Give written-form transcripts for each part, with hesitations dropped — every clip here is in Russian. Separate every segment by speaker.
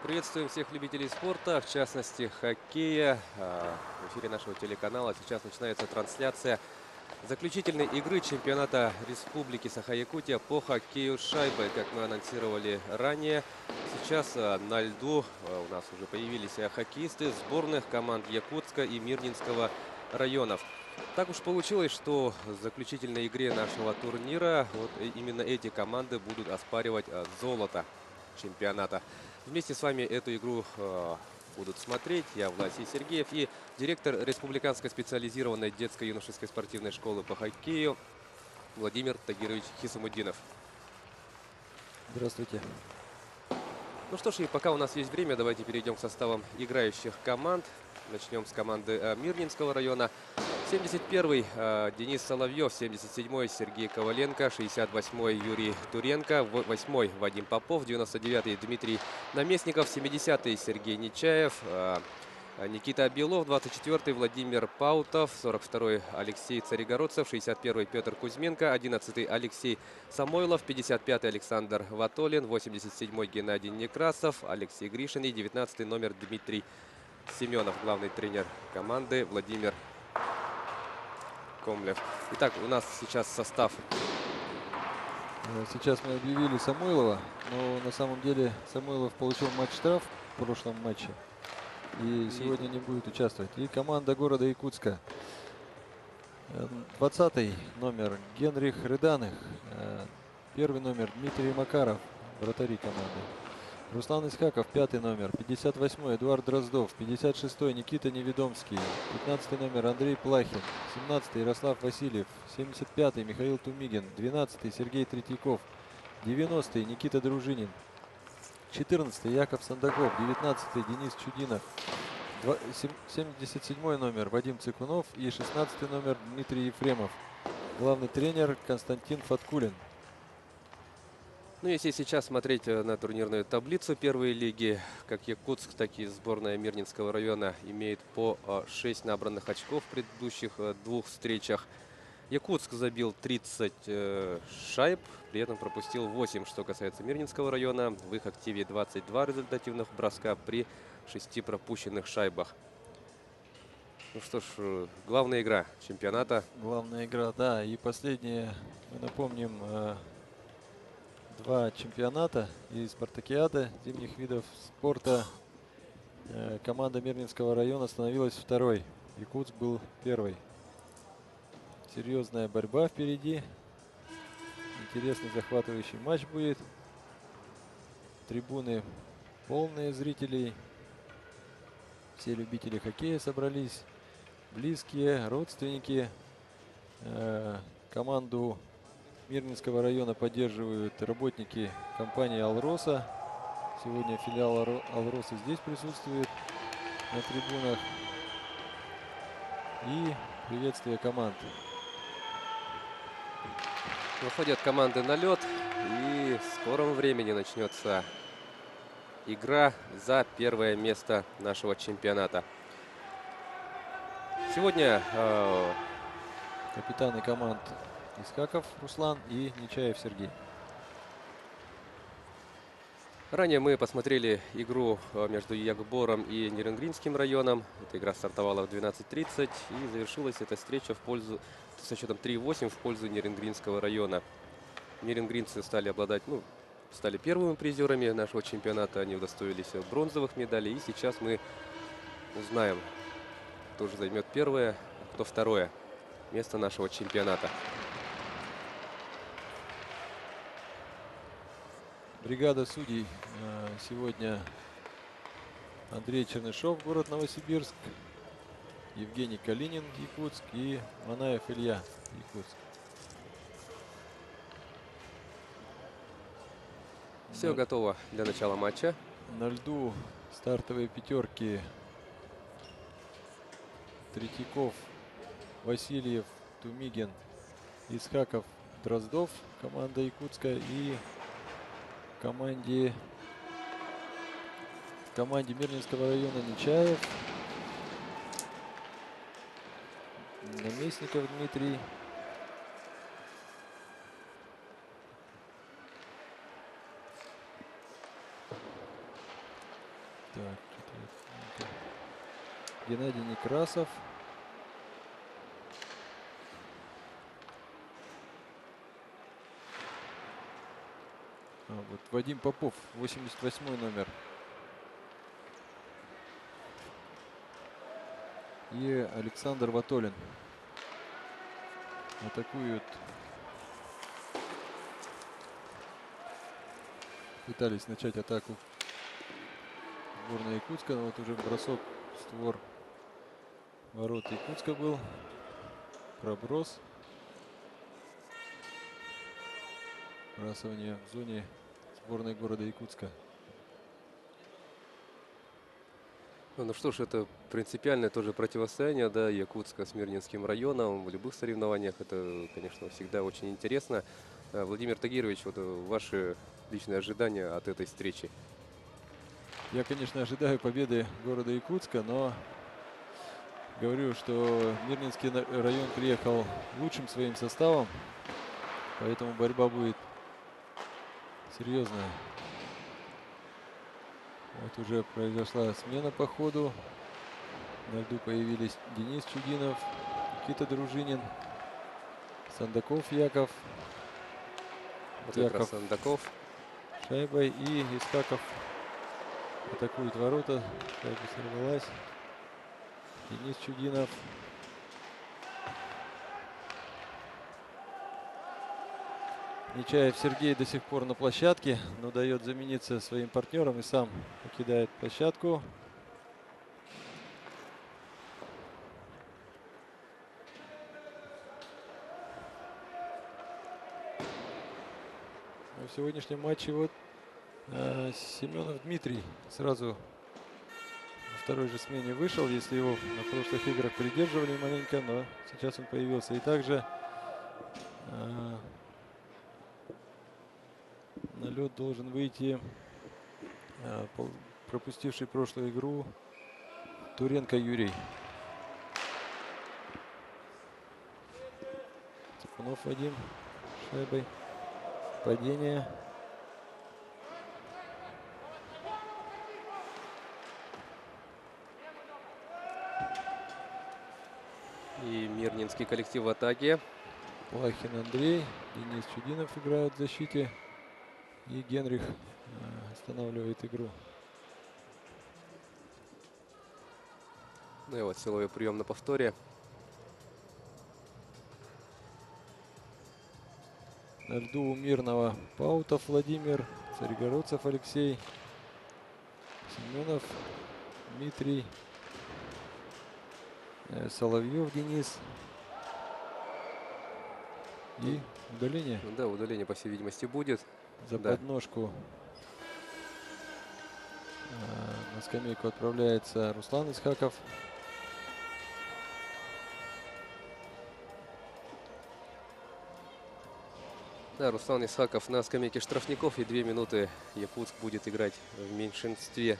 Speaker 1: Приветствуем всех любителей спорта, в частности хоккея. В эфире нашего телеканала сейчас начинается трансляция заключительной игры чемпионата Республики Саха-Якутия по хоккею с шайбой. Как мы анонсировали ранее, сейчас на льду у нас уже появились хоккеисты сборных команд Якутска и Мирнинского районов. Так уж получилось, что в заключительной игре нашего турнира именно эти команды будут оспаривать золото чемпионата. Вместе с вами эту игру будут смотреть я, Власий Сергеев, и директор Республиканской специализированной детско-юношеской спортивной школы по хоккею Владимир Тагирович Хисамуддинов.
Speaker 2: Здравствуйте.
Speaker 1: Ну что ж, и пока у нас есть время, давайте перейдем к составам играющих команд. Начнем с команды Мирнинского района. 71-й Денис Соловьев, 77-й Сергей Коваленко, 68-й Юрий Туренко, 8-й Вадим Попов, 99-й Дмитрий Наместников, 70-й Сергей Нечаев, Никита Белов, 24-й Владимир Паутов, 42-й Алексей Царегородцев, 61-й Петр Кузьменко, 11-й Алексей Самойлов, 55-й Александр Ватолин, 87-й Геннадий Некрасов, Алексей Гришин и 19-й номер Дмитрий Семенов, главный тренер команды Владимир Комлев. Итак, у нас сейчас состав.
Speaker 2: Сейчас мы объявили Самойлова, но на самом деле Самойлов получил матч-штраф в прошлом матче и сегодня не будет участвовать. И команда города Якутска. 20-й номер Генрих Рыданых, первый номер Дмитрий Макаров, вратари команды. Руслан Исхаков, 5-й номер, 58-й Эдуард Дроздов, 56-й Никита Неведомский, 15-й номер Андрей Плахин, 17-й Ярослав Васильев, 75-й Михаил Тумигин, 12-й Сергей Третьяков, 90-й Никита Дружинин, 14-й Яков Сандаков, 19-й Денис Чудинов, 77-й номер Вадим Цикунов и 16-й номер Дмитрий Ефремов. Главный тренер Константин Фаткулин.
Speaker 1: Ну, если сейчас смотреть на турнирную таблицу первой лиги, как Якутск, так и сборная Мирнинского района имеет по 6 набранных очков в предыдущих двух встречах. Якутск забил 30 шайб, при этом пропустил 8, что касается Мирнинского района. В их активе 22 результативных броска при 6 пропущенных шайбах. Ну что ж, главная игра чемпионата.
Speaker 2: Главная игра, да. И последние, мы напомним, два чемпионата и спартакиады зимних видов спорта. Команда Мирнинского района становилась второй. Якутск был первый. Серьезная борьба впереди. Интересный захватывающий матч будет. Трибуны полные зрителей. Все любители хоккея собрались. Близкие, родственники. Команду Мирнинского района поддерживают работники компании «Алроса». Сегодня филиал «Алроса» здесь присутствует на трибунах. И приветствие команд.
Speaker 1: Выходят команды на лед, и в скором времени начнется игра за первое место нашего чемпионата. Сегодня
Speaker 2: капитаны команд Исхаков Руслан и Нечаев Сергей.
Speaker 1: Ранее мы посмотрели игру между Якбором и Неренгринским районом. Эта игра стартовала в 12:30 и завершилась эта встреча со счетом 3-8 в пользу Неренгринского района. Неренгринцы стали стали первыми призерами нашего чемпионата. Они удостоились бронзовых медалей. И сейчас мы узнаем, кто же займет первое, а кто второе место нашего чемпионата.
Speaker 2: Бригада судей сегодня: Андрей Чернышов, город Новосибирск, Евгений Калинин, Якутск, и Манаев Илья, Якутск.
Speaker 1: Все готово для начала матча.
Speaker 2: На льду стартовые пятерки: Третьяков, Васильев, Тумигин, Исхаков, Дроздов, команда Якутска, и команде Мирнинского района Нечаев, Наместников Дмитрий, Так, четвертый. Геннадий Некрасов. А вот Вадим Попов, 88 номер. И Александр Ватолин. Атакуют. Пытались начать атаку сборная Якутска, но вот уже бросок в створ ворот Якутска был. Проброс. Вбрасывание в зоне сборной города Якутска.
Speaker 1: Ну что ж, это принципиальное тоже противостояние, да, Якутска с Мирнинским районом. В любых соревнованиях это, конечно, всегда очень интересно. Владимир Тагирович, вот ваши личные ожидания от этой встречи?
Speaker 2: Я, конечно, ожидаю победы города Якутска, но говорю, что Мирнинский район приехал лучшим своим составом, поэтому борьба будет серьезная. Вот уже произошла смена по ходу. На льду появились Денис Чудинов, Никита Дружинин, Сандаков Яков.
Speaker 1: Вот как раз
Speaker 2: Яков
Speaker 1: Сандаков.
Speaker 2: шайбой и Искаков атакует ворота. Шайба сорвалась. Денис Чудинов. Нечаев Сергей до сих пор на площадке, но дает замениться своим партнером и сам покидает площадку. В сегодняшнем матче вот Семенов Дмитрий сразу во второй же смене вышел, если его на прошлых играх придерживали маленько, но сейчас он появился. И также на лед должен выйти пропустивший прошлую игру Туренко Юрий. Цепунов Вадим шайбой. Падение.
Speaker 1: И Мирнинский коллектив в атаке.
Speaker 2: Плахин Андрей, Денис Чудинов играют в защите. И Генрих останавливает игру.
Speaker 1: Ну и вот силовой прием на повторе.
Speaker 2: На льду у Мирного Паутов Владимир, Царегородцев Алексей, Семенов Дмитрий, Соловьев Денис. И удаление.
Speaker 1: Ну да, удаление, по всей видимости, будет.
Speaker 2: За
Speaker 1: Да.
Speaker 2: подножку на скамейку отправляется Руслан Исхаков.
Speaker 1: Да, Руслан Исхаков на скамейке штрафников. И 2 минуты Якутск будет играть в меньшинстве.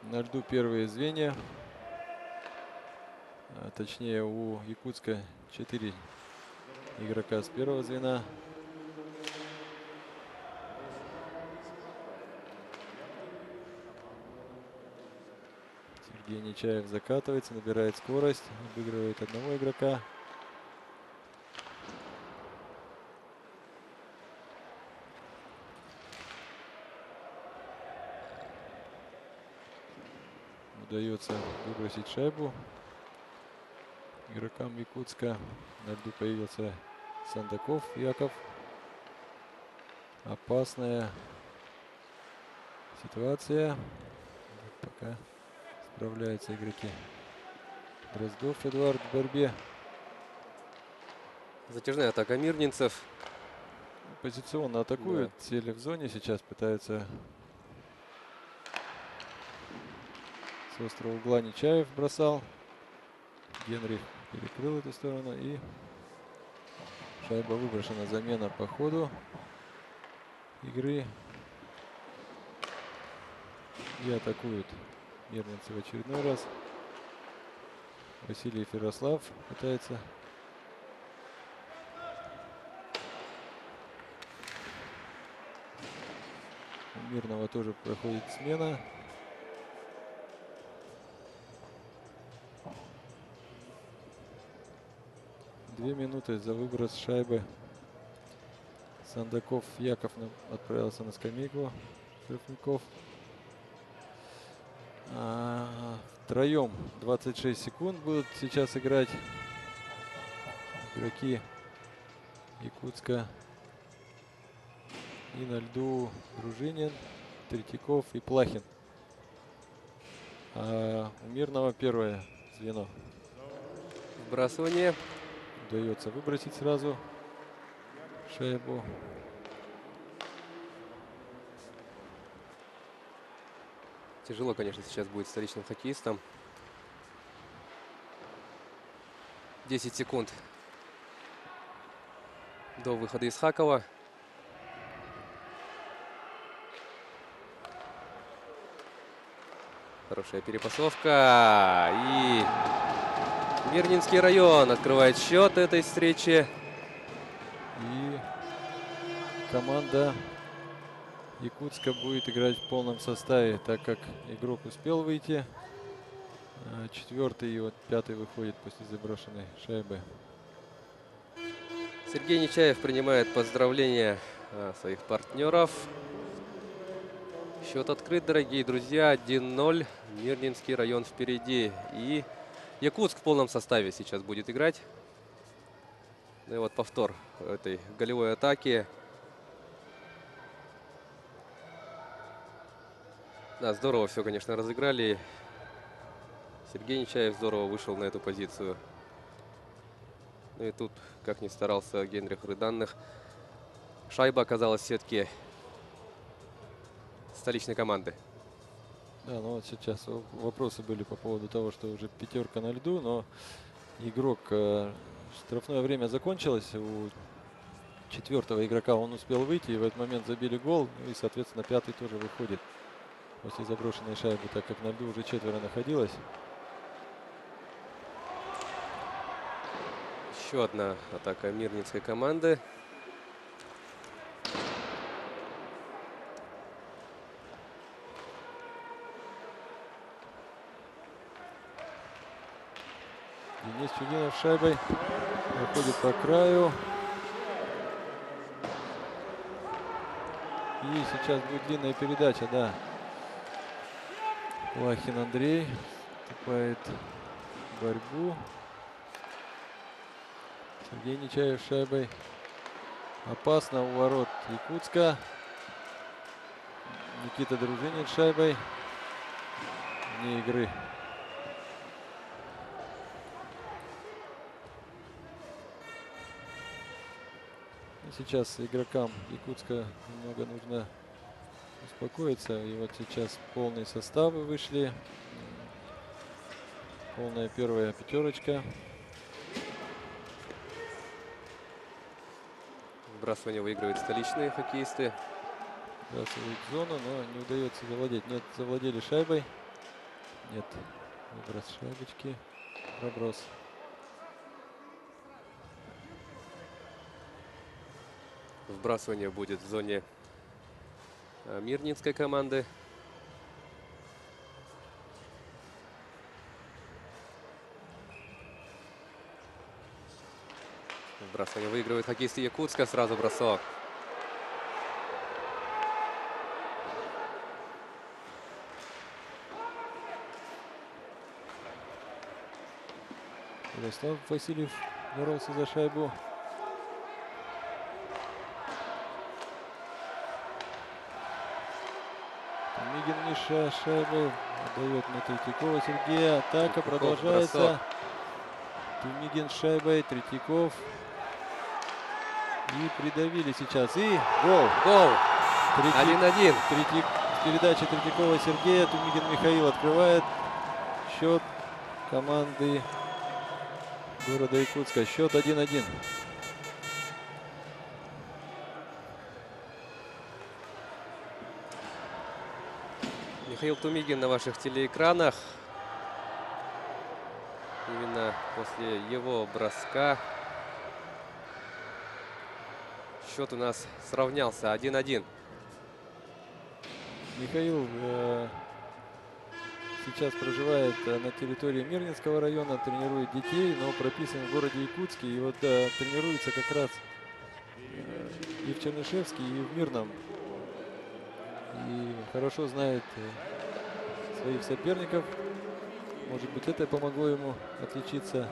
Speaker 2: На льду первые звенья. Точнее, у Якутска 4 игрока с первого звена. Сергей Нечаев закатывается, набирает скорость, обыгрывает одного игрока. Удается выбросить шайбу игрокам Якутска. На льду появился Сандаков Яков. Опасная ситуация. Пока справляются игроки. Дроздов Эдуард в борьбе.
Speaker 1: Затяжная атака мирнинцев.
Speaker 2: Позиционно атакуют.
Speaker 1: Да.
Speaker 2: Сели в зоне. Сейчас пытаются с острого угла. Нечаев бросал. Генрих перекрыл эту сторону. И шайба выброшена. Замена по ходу игры. И атакуют мирнинцы в очередной раз. Васильев Ярослав пытается. У Мирного тоже проходит смена. Две минуты за выброс шайбы. Сандаков Яков отправился на скамейку штрафников. Втроем 26 секунд будут сейчас играть игроки Якутска. И на льду Дружинин, Третьяков и Плахин. А у Мирного первое звено.
Speaker 1: Вбрасывание.
Speaker 2: Удается выбросить сразу шайбу.
Speaker 1: Тяжело, конечно, сейчас будет столичным хоккеистам. 10 секунд до выхода из Хакова. Хорошая перепасовка. И Мирнинский район открывает счет этой встречи.
Speaker 2: И команда Якутска будет играть в полном составе, так как игрок успел выйти. Четвертый и вот пятый выходит после заброшенной шайбы.
Speaker 1: Сергей Нечаев принимает поздравления своих партнеров. Счет открыт, дорогие друзья. 1-0. Мирнинский район впереди. И Якутск в полном составе сейчас будет играть. Ну и вот повтор этой голевой атаки. Да, здорово все, конечно, разыграли. Сергей Нечаев здорово вышел на эту позицию. Ну и тут, как ни старался Генрих Рыданных, шайба оказалась в сетке столичной команды.
Speaker 2: Да, ну вот сейчас вопросы были по поводу того, что уже пятерка на льду, но игрок, штрафное время закончилось, у четвертого игрока он успел выйти, и в этот момент забили гол, и, соответственно, пятый тоже выходит после заброшенной шайбы, так как на льду уже четверо находилось.
Speaker 1: Еще одна атака мирнинской команды.
Speaker 2: Денис Чудинов шайбой проходит по краю. И сейчас будет длинная передача, да. Плахин Андрей вступает в борьбу. Сергей Нечаев шайбой. Опасно у ворот Якутска. Никита Дружинин шайбой. Вне игры. И сейчас игрокам Якутска немного нужно успокоиться. И вот сейчас полные составы вышли. Полная первая пятерочка.
Speaker 1: Вбрасывание выигрывают столичные хоккеисты.
Speaker 2: Сбрасывают зону, но не удается завладеть. Нет, завладели шайбой. Нет, выброс шайбочки. Проброс.
Speaker 1: Вбрасывание будет в зоне мирнинской команды. Вбрасывание выигрывает хоккеисты Якутска. Сразу бросок.
Speaker 2: Ярослав Васильев боролся за шайбу. Тумигин Миша шайбу отдает на Третьякова Сергея. Атака
Speaker 1: Третьяков,
Speaker 2: продолжается.
Speaker 1: бросок.
Speaker 2: Тумигин с шайбой, Третьяков. И придавили сейчас. И гол.
Speaker 1: Гол.
Speaker 2: Третий-
Speaker 1: 1-1.
Speaker 2: Передача Третьякова Сергея. Тумигин Михаил открывает счет команды города Якутска. Счет 1-1.
Speaker 1: Михаил Тумигин на ваших телеэкранах. Именно после его броска счет у нас сравнялся 1-1.
Speaker 2: Михаил сейчас проживает на территории Мирнинского района, тренирует детей, но прописан в городе Якутске. И вот тренируется как раз и в Чернышевске, и в Мирном. И хорошо знает своих соперников. Может быть, это помогло ему отличиться.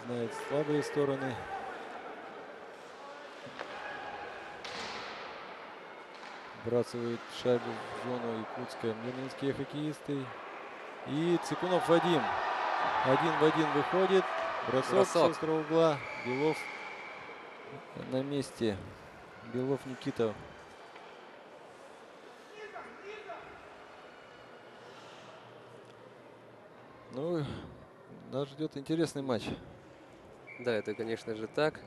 Speaker 2: Знает слабые стороны. Вбрасывают шайбу в зону якутская мирнинские хоккеисты. И Цикунов Вадим. 1-1 выходит. Бросок с острого угла. Белов на месте. Белов Никита. Ну, нас ждет интересный матч.
Speaker 1: Да, это, конечно же, так.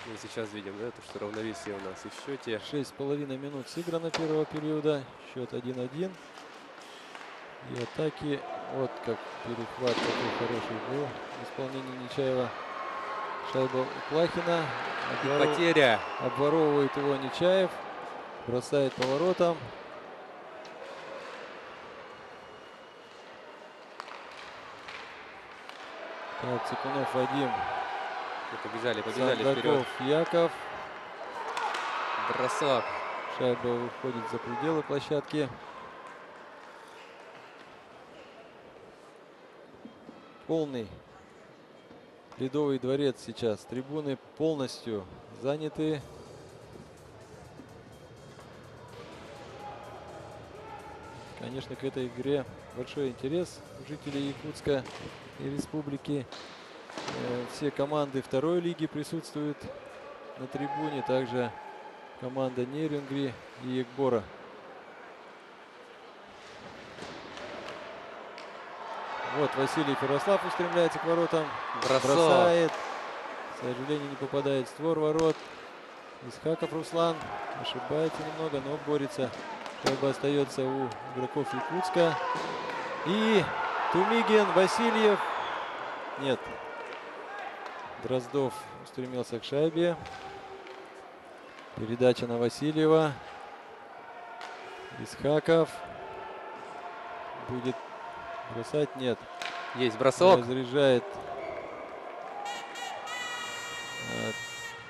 Speaker 1: Мы сейчас видим, да, то, что равновесие у нас и в счете.
Speaker 2: 6,5 минут сыграно первого периода. Счет 1-1. И атаки. Вот как перехват такой хороший был в исполнении Нечаева. Шайба у Плахина.
Speaker 1: Потеря.
Speaker 2: Обворовывает его Нечаев. Бросает поворотом. Так, Цикунов Вадим.
Speaker 1: Побежали вперед.
Speaker 2: Сандаков Яков.
Speaker 1: Бросок.
Speaker 2: Шайба выходит за пределы площадки. Полный Ледовый дворец сейчас. Трибуны полностью заняты. Конечно, к этой игре большой интерес у жителей Якутска и республики. Все команды второй лиги присутствуют на трибуне. Также команда Нерюнгри и Екбора. Вот Василий Ярослав устремляется к воротам. Бросает. К сожалению, не попадает в створ ворот. Исхаков Руслан ошибается немного, но борется. Шайба остается у игроков Якутска. И Тумигин, Васильев. Нет. Дроздов устремился к шайбе. Передача на Васильева. Исхаков. Будет бросать? Нет.
Speaker 1: Есть бросок.
Speaker 2: Разряжает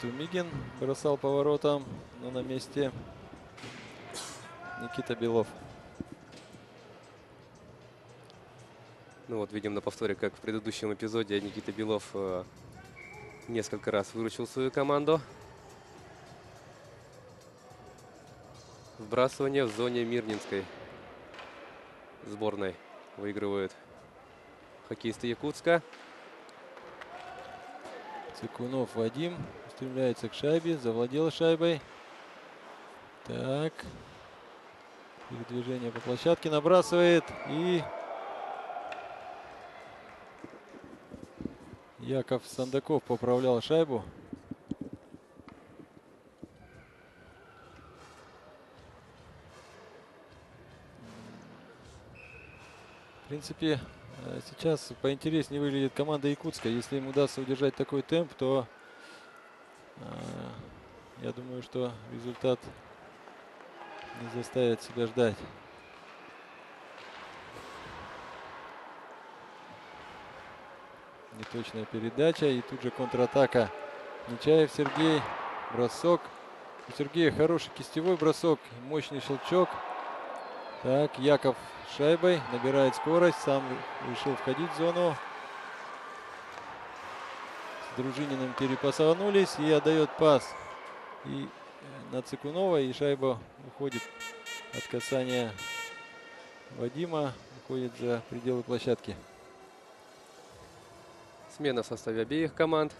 Speaker 2: Тумигин. Бросал поворотом, но на месте Никита Белов.
Speaker 1: Ну вот видим на повторе, как в предыдущем эпизоде Никита Белов несколько раз выручил свою команду. Вбрасывание в зоне Мирнинской сборной выигрывают хоккеисты Якутска.
Speaker 2: Цикунов Вадим устремляется к шайбе, завладел шайбой. Так. Передвижение по площадке, набрасывает. И Яков Сандаков поправлял шайбу. В принципе, сейчас поинтереснее выглядит команда Якутска. Если им удастся удержать такой темп, то я думаю, что результат не заставит себя ждать. Неточная передача. И тут же контратака. Нечаев Сергей. Бросок. У Сергея хороший кистевой бросок. Мощный щелчок. Так, Яков шайбой. Набирает скорость. Сам решил входить в зону. С Дружининым перепасанулись. И отдает пас. И на Цикунова. И шайба уходит от касания Вадима. Уходит за пределы площадки.
Speaker 1: Смена в составе обеих команд.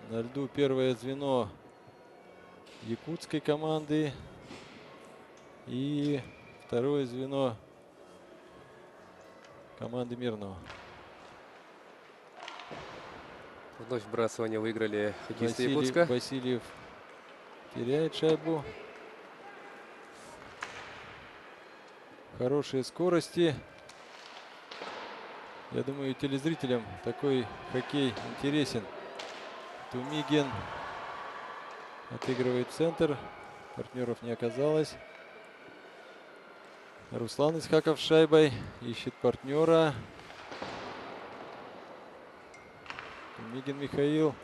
Speaker 2: На льду первое звено якутской команды. И второе звено команды Мирного.
Speaker 1: Вновь вбрасывание выиграли хоккеисты Якутска.
Speaker 2: Васильев теряет шайбу. хорошие скорости. Я думаю, телезрителям такой хоккей интересен. Тумигин отыгрывает центр. Партнеров не оказалось. Руслан Исхаков с шайбой. Ищет партнера. Тумигин Михаил.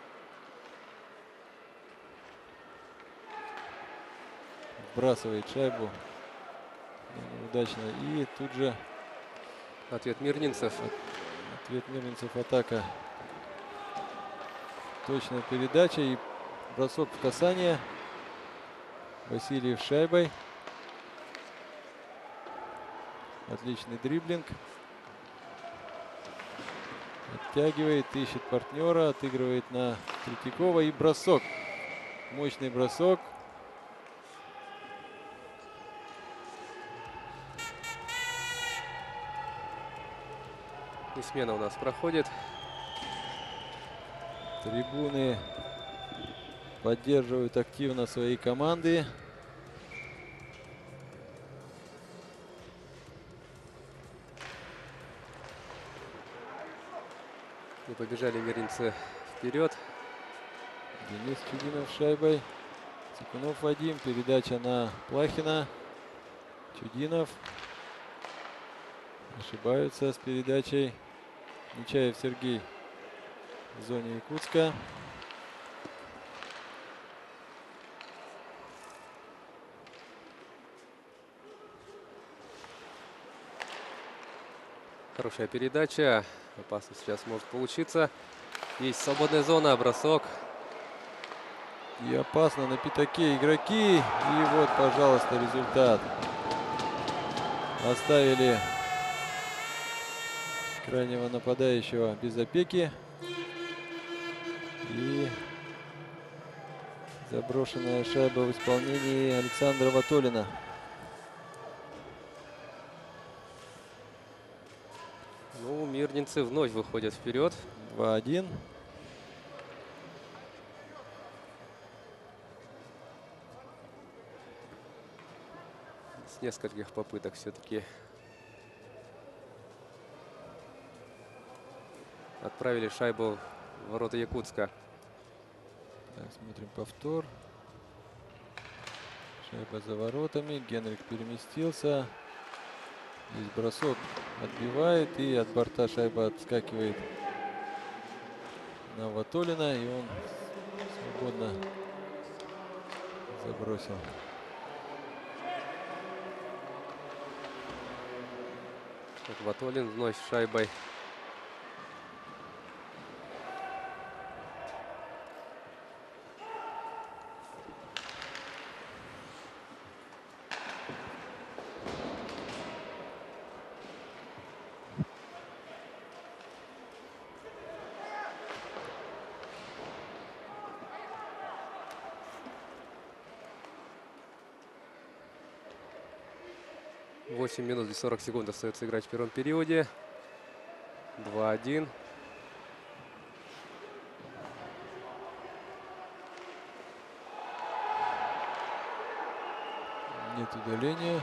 Speaker 2: Вбрасывает шайбу. Неудачно. И тут же
Speaker 1: Ответ Мирнинцев.
Speaker 2: ответ Мирнинцев, атака. Точная передача и бросок в касание. Васильев с шайбой. Отличный дриблинг. Оттягивает, ищет партнера, отыгрывает на Третьякова и бросок. Мощный бросок.
Speaker 1: И смена у нас проходит.
Speaker 2: Трибуны поддерживают активно свои команды.
Speaker 1: И побежали мирнинцы вперед.
Speaker 2: Денис Чудинов с шайбой. Цикунов Вадим. Передача на Плахина. Чудинов. Ошибаются с передачей. Нечаев Сергей в зоне Якутска.
Speaker 1: Хорошая передача. Опасно сейчас может получиться. Есть свободная зона, бросок.
Speaker 2: И опасно на пятаке игроки. И вот, пожалуйста, результат. Оставили крайнего нападающего без опеки. И заброшенная шайба в исполнении Александра Ватолина.
Speaker 1: Ну, мирнинцы вновь выходят вперед.
Speaker 2: 2-1.
Speaker 1: С нескольких попыток все-таки отправили шайбу в ворота Якутска.
Speaker 2: Так, смотрим повтор. Шайба за воротами. Генрих переместился. Здесь бросок отбивает. И от борта шайба отскакивает на Ватолина. И он свободно забросил.
Speaker 1: Вот Ватолин вновь с шайбой. Восемь минут и 40 секунд остается играть в первом периоде. 2-1.
Speaker 2: Нет удаления.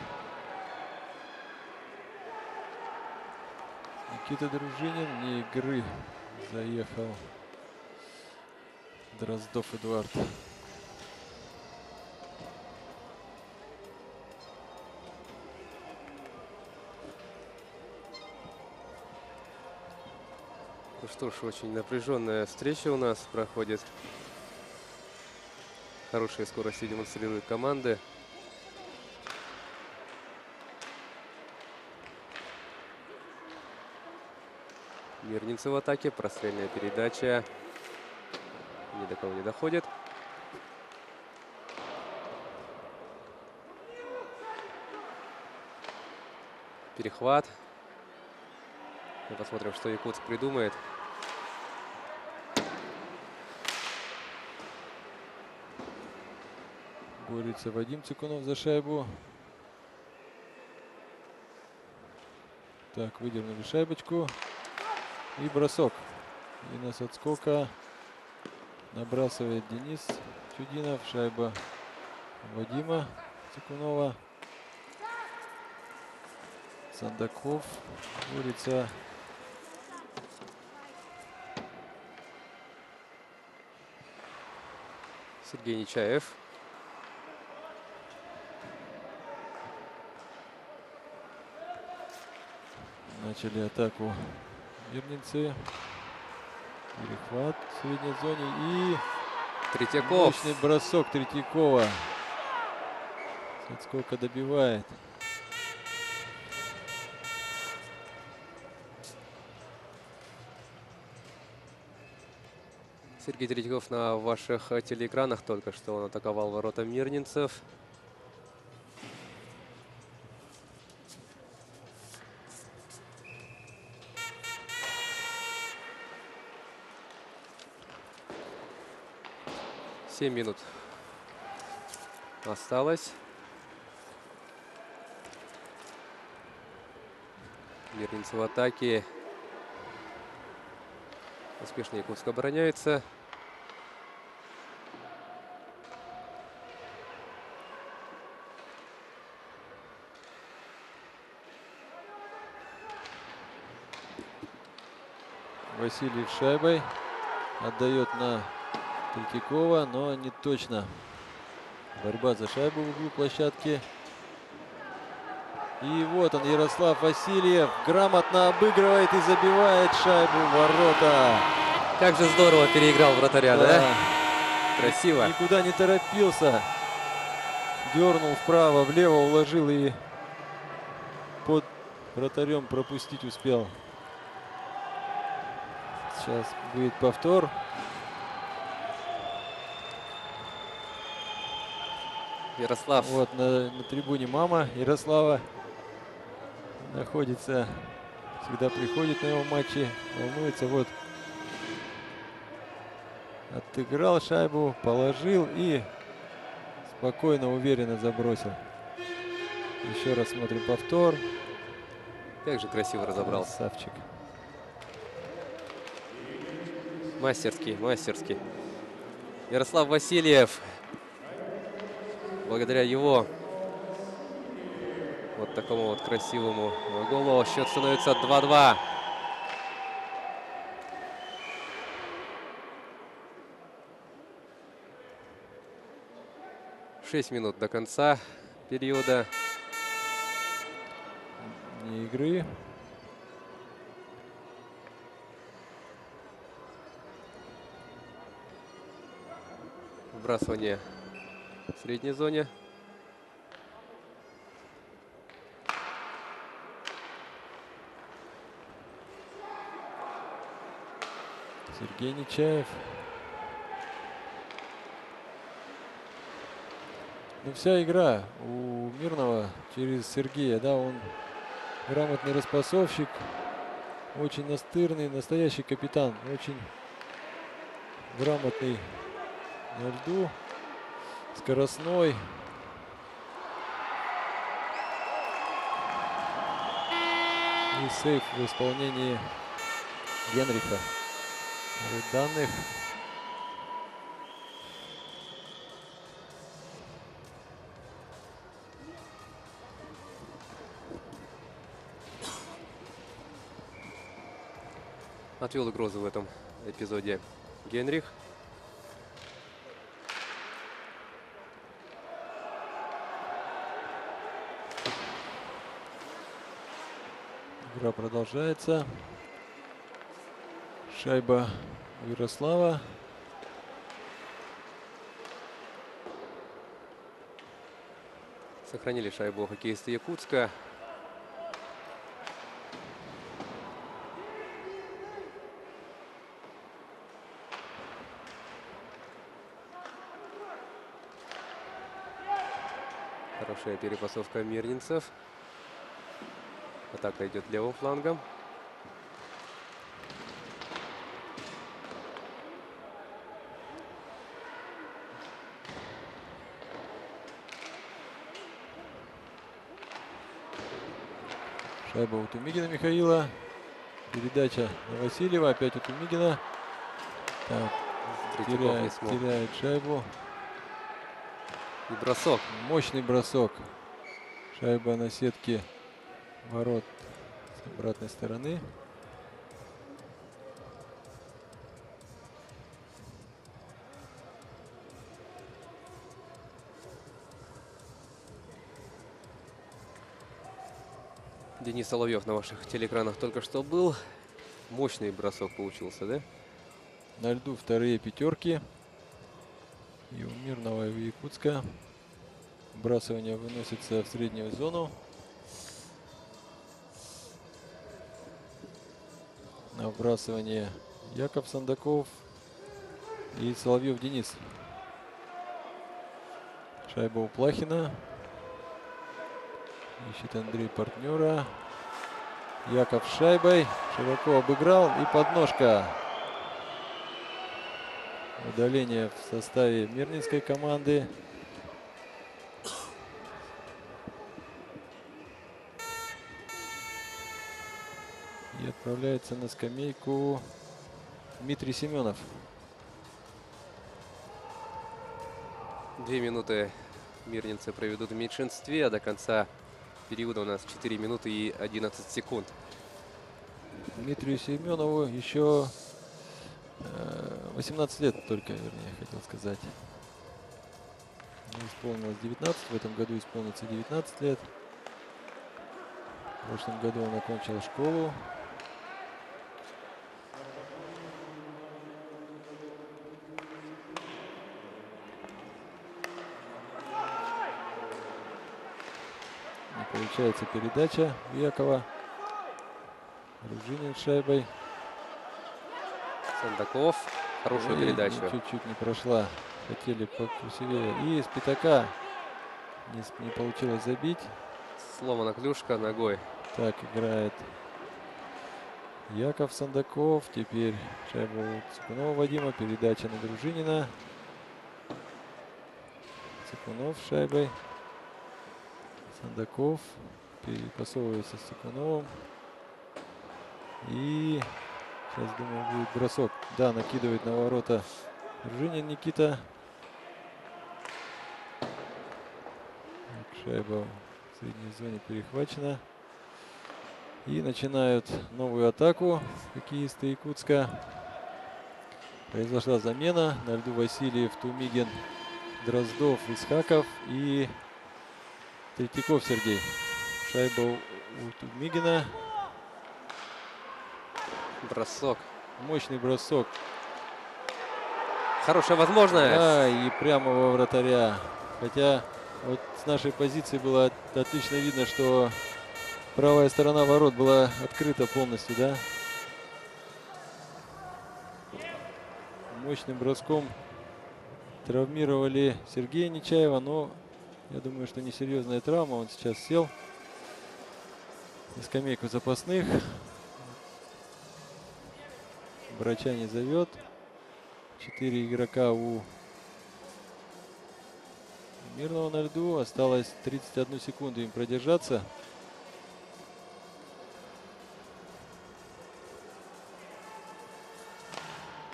Speaker 2: Никита Дружинин вне игры заехал Дроздов Эдуард.
Speaker 1: Ну что ж, очень напряженная встреча у нас проходит. Хорошие скорости демонстрируют команды. Мирнинцы в атаке. Прострельная передача. Ни до кого не доходит. Перехват. Мы посмотрим, что Якутск придумает.
Speaker 2: Борется Вадим Цикунов за шайбу. Так, выдернули шайбочку. И бросок. И с отскока набрасывает Денис Чудинов. Шайба Вадима Цикунова. Сандаков борется.
Speaker 1: Сергей Нечаев.
Speaker 2: Начали атаку мирнинцы. Перехват в средней зоне и
Speaker 1: Третьяков.
Speaker 2: мощный бросок Третьякова. С отскока добивает.
Speaker 1: Сергей Третьяков на ваших телеэкранах только что он атаковал ворота мирнинцев. Семь минут осталось. Мирнинцы в атаке. Успешно Якутск обороняется.
Speaker 2: Васильев шайбой. Отдает на Третьякова, но не точно. Борьба за шайбу в углу площадки. И вот он, Ярослав Васильев, грамотно обыгрывает и забивает шайбу в ворота.
Speaker 1: Как же здорово переиграл вратаря, да? Красиво.
Speaker 2: Никуда не торопился. Дернул вправо, влево, уложил и под вратарем пропустить успел. Сейчас будет повтор.
Speaker 1: Ярослав.
Speaker 2: Вот на трибуне мама Ярослава находится, всегда приходит на его матчи, волнуется. Вот отыграл шайбу, положил и спокойно, уверенно забросил. Еще раз смотрим повтор.
Speaker 1: Как же красиво разобрался.
Speaker 2: Красавчик.
Speaker 1: Мастерский, мастерский. Ярослав Васильев. Благодаря его вот такому вот красивому голу счет становится 2-2. Шесть минут до конца периода.
Speaker 2: Не игры.
Speaker 1: Вбрасывание в средней зоне.
Speaker 2: Сергей Нечаев. Ну, вся игра у Мирного через Сергея, да, он грамотный распасовщик, очень настырный, настоящий капитан, очень грамотный на льду, скоростной. И сейф в исполнении Генриха. Данных.
Speaker 1: Отвел угрозу в этом эпизоде Генрих.
Speaker 2: Игра продолжается. Шайба у Ярослава.
Speaker 1: Сохранили шайбу хоккеисты Якутска. Хорошая перепасовка мирнинцев. Атака идет левым флангом.
Speaker 2: Шайба у Тумигина Михаила. Передача на Васильева. Опять у Тумигина. Так,
Speaker 1: Третьяков не смог.
Speaker 2: теряет шайбу.
Speaker 1: И бросок.
Speaker 2: Мощный бросок. Шайба на сетке ворот с обратной стороны.
Speaker 1: Денис Соловьев на ваших телеэкранах только что был. Мощный бросок получился, да?
Speaker 2: На льду вторые пятерки. И у Мирного, и у Якутска. Вбрасывание выносится в среднюю зону. На вбрасывание Яков Сандаков и Соловьев Денис. Шайба у Плахина. Ищет Андрей партнера. Яков с шайбой. Широко обыграл. И подножка. Удаление в составе мирнинской команды. И отправляется на скамейку Дмитрий Семенов.
Speaker 1: 2 минуты мирнинцы проведут в меньшинстве, а до конца периода у нас 4 минуты и 11 секунд.
Speaker 2: Дмитрию Семенову еще 18 лет только, вернее, хотел сказать. Ему исполнилось 19, в этом году исполнится 19 лет. В прошлом году он окончил школу. Не получается передача у Якова. Ружинин с шайбой.
Speaker 1: Сандаков. Хорошую передачу.
Speaker 2: Чуть-чуть не прошла. Хотели покрасивее. И с пятака не получилось забить.
Speaker 1: Сломана клюшка ногой.
Speaker 2: Так играет Яков Сандаков. Теперь шайба у Цыкунова Вадима. Передача на Дружинина. Цыкунов с шайбой. Сандаков перепасовывается с Цыкуновым. И сейчас, думаю, будет бросок. Да, накидывает на ворота Дружинин Никита. Так, шайба в средней зоне перехвачена. И начинают новую атаку хоккеисты Якутска. Произошла замена. На льду Васильев, Тумигин, Дроздов, Исхаков и Третьяков Сергей. Шайба у Тумигина.
Speaker 1: Бросок.
Speaker 2: Мощный бросок.
Speaker 1: Хорошая возможность.
Speaker 2: Да, и прямо во вратаря. Хотя вот с нашей позиции было отлично видно, что правая сторона ворот была открыта полностью, да. Мощным броском травмировали Сергея Нечаева, но я думаю, что несерьезная травма. Он сейчас сел на скамейку запасных. Врача не зовет. 4 игрока у Мирного на льду. Осталось 31 секунду им продержаться.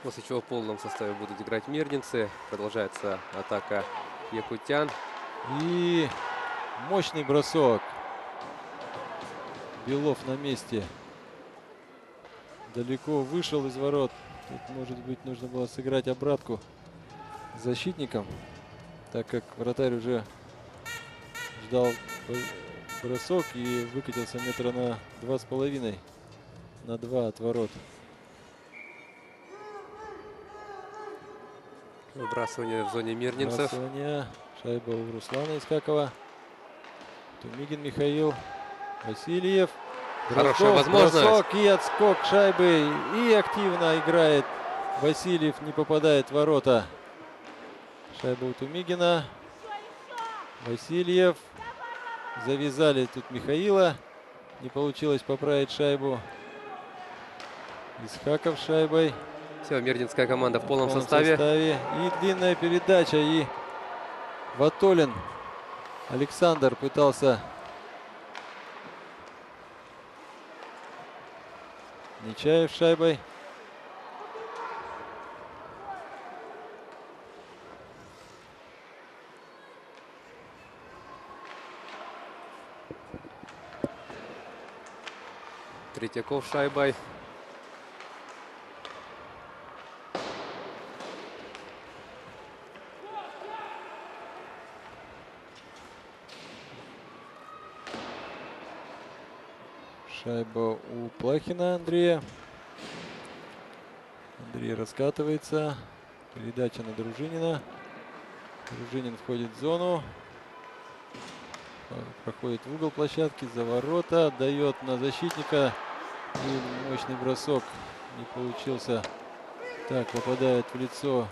Speaker 1: После чего в полном составе будут играть мирнинцы. Продолжается атака якутян.
Speaker 2: И мощный бросок. Белов на месте. Далеко вышел из ворот. Тут, может быть, нужно было сыграть обратку защитникам, так как вратарь уже ждал бросок и выкатился метра на 2,5, на 2 от ворот.
Speaker 1: Выбрасывание в зоне мирнинцев.
Speaker 2: Выбрасывание. Шайба у Руслана Искакова. Тумигин Михаил. Васильев.
Speaker 1: Хорошая
Speaker 2: Дроздов,
Speaker 1: возможность.
Speaker 2: бросок и отскок шайбы. И активно играет Васильев. Не попадает в ворота. Шайба у Тумигина. Васильев. Завязали тут Михаила. Не получилось поправить шайбу. Исхаков с шайбой.
Speaker 1: Все, мирнинская команда в полном составе.
Speaker 2: И длинная передача. И Ватолин Александр пытался. Нечаев с шайбой.
Speaker 1: Третьяков шайбой.
Speaker 2: Шайба у Плахина Андрея. Андрей раскатывается. Передача на Дружинина. Дружинин входит в зону. Проходит в угол площадки, за ворота. Отдает на защитника. И мощный бросок не получился. Так, попадает в лицо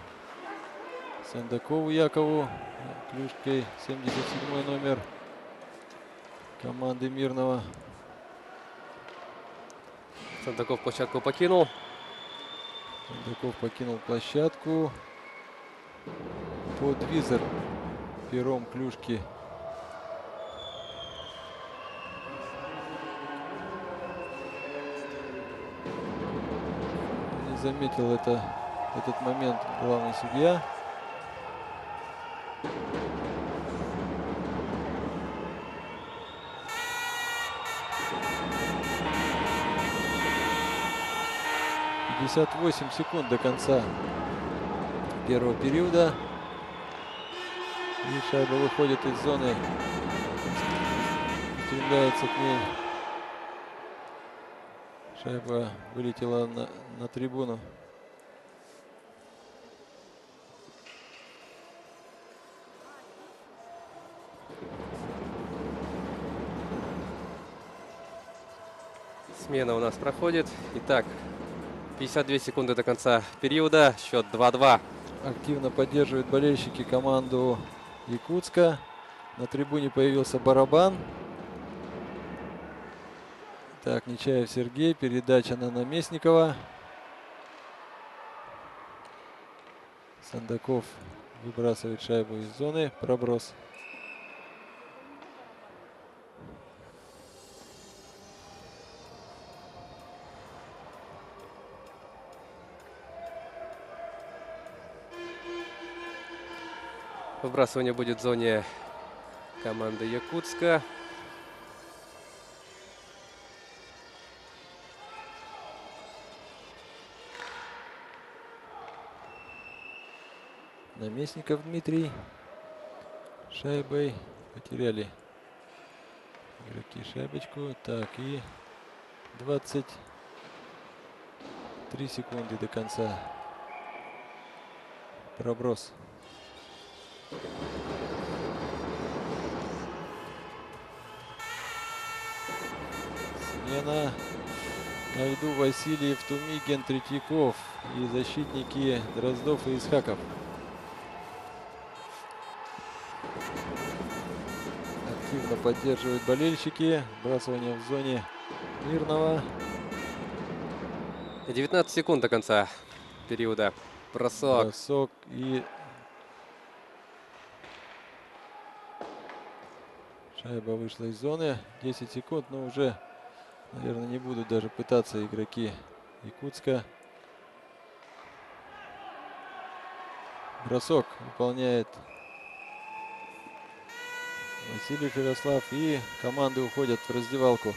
Speaker 2: Сандакову Якову. Клюшкой 77 номер команды Мирного.
Speaker 1: Сандаков площадку покинул.
Speaker 2: Сандаков покинул площадку. Под визор пером клюшки. Не заметил этот момент главный судья. Пятьдесят 8 секунд до конца первого периода. И шайба выходит из зоны. Устремляется к ней. Шайба вылетела на трибуну.
Speaker 1: Смена у нас проходит. Итак, 52 секунды до конца периода. Счет 2-2.
Speaker 2: Активно поддерживают болельщики команду Якутска. На трибуне появился барабан. Так, Нечаев Сергей. Передача на Наместникова. Сандаков выбрасывает шайбу из зоны. Проброс.
Speaker 1: Выбрасывание будет в зоне команды Якутска.
Speaker 2: Наместников Дмитрий. Шайбой потеряли игроки шайбочку. Так, и 23 секунды до конца. Проброс. Смена. На льду Васильев, Тумигин, Третьяков и защитники Дроздов и Исхаков. Активно поддерживают болельщики. Сбрасывание в зоне Мирного.
Speaker 1: 19 секунд до конца периода. Бросок.
Speaker 2: Бросок и шайба вышла из зоны. 10 секунд, но уже, наверное, не будут даже пытаться игроки Якутска. Бросок выполняет Васильев Ярослав, и команды уходят в раздевалку.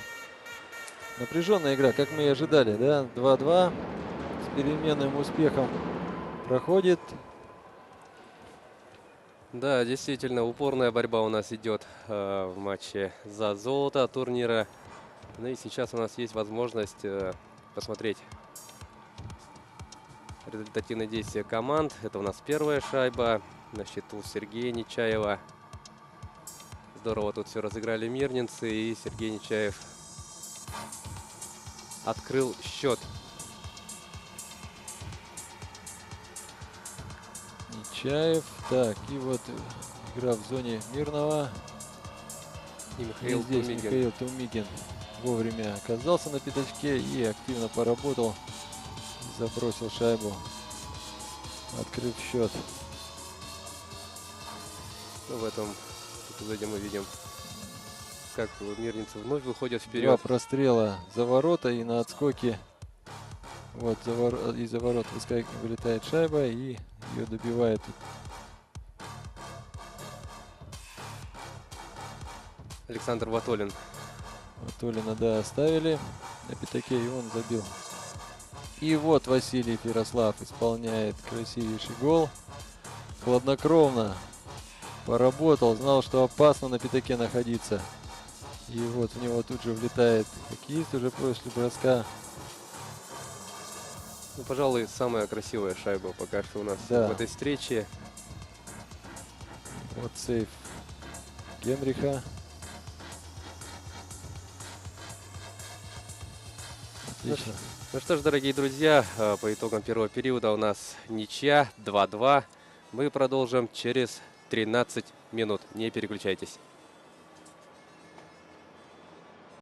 Speaker 2: Напряженная игра, как мы и ожидали, да? 2-2 с переменным успехом проходит.
Speaker 1: Да, действительно, упорная борьба у нас идет в матче за золото турнира. Ну и сейчас у нас есть возможность посмотреть результативные действия команд. Это у нас первая шайба на счету Сергея Нечаева. Здорово тут все разыграли мирнинцы, и Сергей Нечаев открыл счет.
Speaker 2: Нечаев. Так, и вот игра в зоне Мирного.
Speaker 1: И
Speaker 2: И
Speaker 1: Михаил
Speaker 2: здесь
Speaker 1: Тумигин.
Speaker 2: Михаил Тумигин вовремя оказался на пятачке и активно поработал. Забросил шайбу, открыв счет.
Speaker 1: В этом эпизоде мы видим, как мирнинцы вновь выходят
Speaker 2: Два
Speaker 1: вперед.
Speaker 2: прострела за ворота и на отскоке. Вот из-за ворот вылетает шайба и ее добивает.
Speaker 1: Александр Ватолин.
Speaker 2: Толина, да, оставили. на пятаке, и он забил. И вот Василий Ярослав исполняет красивейший гол. Хладнокровно поработал, знал, что опасно на пятаке находиться. И вот в него тут же влетает хоккеист уже после броска.
Speaker 1: Ну, пожалуй, самая красивая шайба пока что у нас
Speaker 2: Да.
Speaker 1: в этой встрече.
Speaker 2: Вот сейф Генриха. Отлично.
Speaker 1: Ну что ж, дорогие друзья, по итогам первого периода у нас ничья 2-2. Мы продолжим через 13 минут. Не переключайтесь.